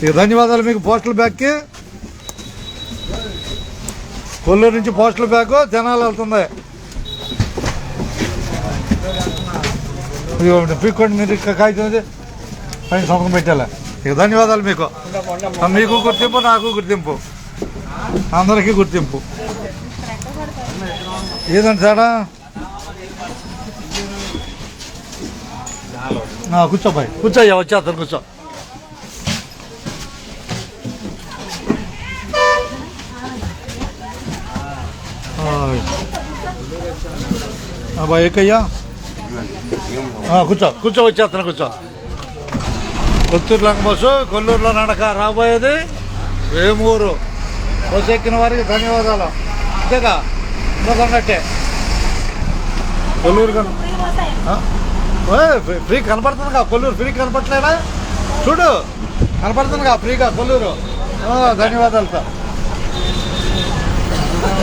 ఇక ధన్యవాదాలు మీకు పోస్టల్ బ్యాగ్కి. కొల్లూరు నుంచి పోస్టల్ బ్యాగ్ జనాలు వెళ్తుంది. పీక్కోండి మీరు కాగితం పైన సంతకం పెట్టాలా. ఇక ధన్యవాదాలు మీకు. మీకు గుర్తింపు, నాకు గుర్తింపు, అందరికీ గుర్తింపు. ఏదండి తేడా? కూర్చోబాయ్, కూర్చోయ్యా, వచ్చేస్తాను, కూర్చో. బాయ్ ఎక్కయ్యా, కూర్చో కూర్చో, వచ్చేస్తాను, కూర్చో. కొత్తూరు లంక బస్సు కొల్లూరులో నడక రాబోయేది వేమూరు. బస్సు ఎక్కిన వారికి ధన్యవాదాలు. అంతేగా ఉన్నదన్నట్టే. కొల్లూరు ఫ్రీ కనపడుతుందిగా, కొల్లూరు ఫ్రీ కనపడలేదా? చూడు, కనపడుతుందిగా ఫ్రీగా కొల్లూరు. ధన్యవాదాలు సార్.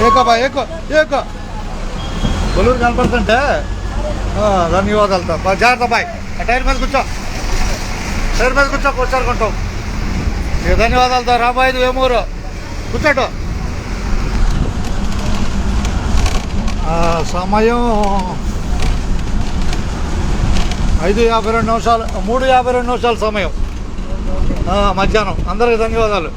ఏకో బాయ్, ఏకో ఏకో, కొల్లూరు కనపడుతుంటే ధన్యవాదాలు సార్. జాగ్రత్త బాయ్, టైర్ మీద కూర్చో, టైర్ మీద కూర్చో, కూర్చోరుకుంటాం. ఇక ధన్యవాదాలతో రాబోయేది వేమూరు. కూర్చోటు. సమయం 5:52, 3:52 సమయం మధ్యాహ్నం. అందరికీ ధన్యవాదాలు.